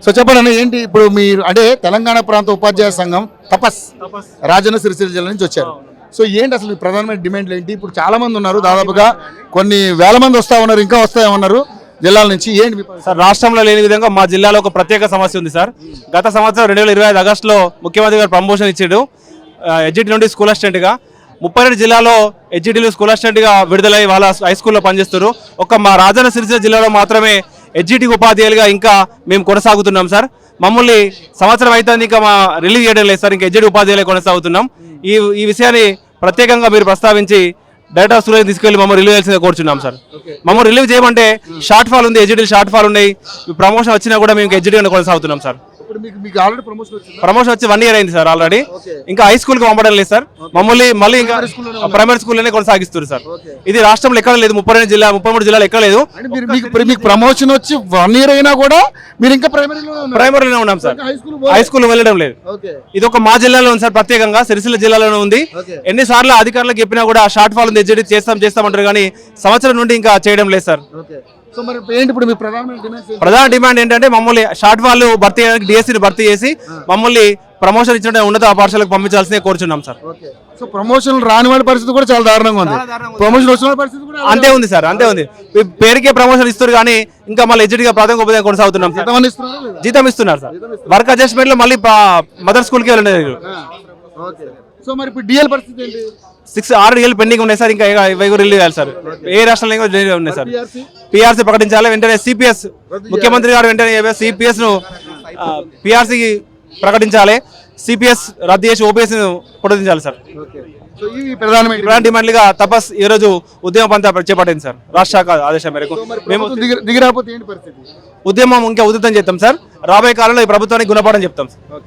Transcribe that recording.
So చెప్పండి అన్న, ఏంటి ఇప్పుడు మీరు అంటే తెలంగాణ ప్రాంత ఉపాధ్యాయ సంఘం తపస్ రాజన్న సిరిసిల్ల జిల్లా నుంచి వచ్చారు. సో ఏంటి అసలు మీ ప్రధానమైన డిమాండ్లు ఏంటి? ఇప్పుడు చాలా మంది ఉన్నారు, దాదాపుగా కొన్ని వేల మంది వస్తా ఉన్నారు, ఇంకా వస్తాయన్నారు జిల్లాల నుంచి. ఏంటి సార్, రాష్ట్రంలో లేని విధంగా మా జిల్లాలో ఒక ప్రత్యేక సమస్య ఉంది సార్. గత సంవత్సరం 2025 ఆగస్టులో ముఖ్యమంత్రి గారు ప్రమోషన్ ఇచ్చాడు హెచ్జిటి నుండి స్కూల్ అసిస్టెంట్గా. 32 జిల్లాలో హెచ్జిటీలు స్కూల్ అసిస్టెంట్గా విడుదలై వాళ్ళ హై స్కూల్లో పనిచేస్తారు. మా రాజన్న సిరిసిల్ల జిల్లాలో మాత్రమే హెచ్జిటి ఉపాధ్యాయులుగా ఇంకా మేము కొనసాగుతున్నాం సార్. మమ్మల్ని సంవత్సరం అయితే ఇంకా మా రిలీవ్ చేయడం లేదు సార్, ఇంకా హెచ్జిటి ఉపాధ్యాయులే కొనసాగుతున్నాం. ఈ విషయాన్ని ప్రత్యేకంగా మీరు ప్రస్తావించి డైరెక్టర్ ఆఫ్ స్కూల్ తీసుకెళ్లి మమ్మల్ని రిలీవ్ చేయాల్సిందిగా కోరుచున్నాం సార్. మమ్మల్ని రిలీవ్ చేయమంటే షార్ట్ ఫాల్ ఉంది, హెచ్జిటీలు షార్ట్ ఫాల్ ఉన్నాయి. ప్రమోషన్ వచ్చినా కూడా మేము హెచ్జిటి కొనసాగుతున్నాం సార్. ప్రమోషన్ వచ్చి 1 ఇయర్ అయింది సార్ ఆల్రెడీ. ఇంకా హై స్కూల్ కి పంపడం లేదు సార్, మమ్మల్ని మళ్ళీ ఇంకా ప్రైమరీ స్కూల్లోనే కొనసాగిస్తారు సార్. ఇది రాష్ట్రంలో ఎక్కడ లేదు, 33 జిల్లాలు ఎక్కడ లేదు. మీకు ప్రమోషన్ వచ్చి 1 ఇయర్ అయినా కూడా మీరు ఇంకా ప్రైమరీలోనే ఉన్నాం సార్, హై స్కూల్ వెళ్ళడం లేదు. ఇది ఒక మా జిల్లాలో ఉంది సార్, ప్రత్యేకంగా సిరిసిల్ల జిల్లాలోనే ఉంది. ఎన్నిసార్లు అధికారులకు చెప్పినా కూడా షార్ట్ ఫాల్ ఉంది, హెచ్జిటి చేస్తామంటారు కానీ సంవత్సరం నుండి ఇంకా చేయడం లేదు సార్. ప్రధాన డిమాండ్ ఏంటంటే మమ్మల్ని షార్ట్ ఫాల్ భర్తీ చేయడానికి డిఎస్సీని భర్తీ చేసి మమ్మల్ని ప్రమోషన్ ఇచ్చిన ఉన్నత పాఠశాలకు పంపించాల్సిందే కోరుచున్నాం సార్. సో ప్రమోషన్ రాని వాళ్ళ పరిస్థితి కూడా చాలా దారుణంగా ఉంది. ప్రమోషన్ వచ్చిన పరిస్థితి కూడా అంతే ఉంది సార్, అంతే ఉంది. పేరుకే ప్రమోషన్ ఇస్తారు కానీ ఇంకా మళ్ళీ హెచ్జిటిగా ప్రాథమిక ఉపాధ్యాయులు కొనసాగుతున్నాం. జీతం ఇస్తున్నారు సార్, వర్క్ అడ్జస్ట్మెంట్ లో మళ్ళీ మదర్ స్కూల్కి వెళ్ళలేదు. సో మరి ఇప్పుడు డిఎల్ పరిస్థితి ఏంటి? 6 డిఎల్ పెండింగ్ ఉన్నాయి సార్, ఇంకా 20 రిలీవ్ చేయాలి సార్. ఏ రాష్ట్రంలో ఉన్నాయి సార్. పిఆర్సీ ప్రకటించాలి వెంటనే. సిపిఎస్ ముఖ్యమంత్రి గారు వెంటనే సిపిఎస్ ను పిఆర్సీ ప్రకటించాలి, సిపిఎస్ రద్దు చేసి ఓపీఎస్ ను ప్రకటించాలి సార్. ప్రధాన డిమాండ్లుగా తపస్ ఈ రోజు ఉద్యమ పంత చేపట్టింది సార్. రాష్ట్ర శాఖ ఆదేశం మేరకు మేము ఉద్యమం ఇంకా ఉధృతం చేస్తాం సార్. రాబోయే కాలంలో ఈ ప్రభుత్వానికి గుణపాఠం చెప్తాం సార్.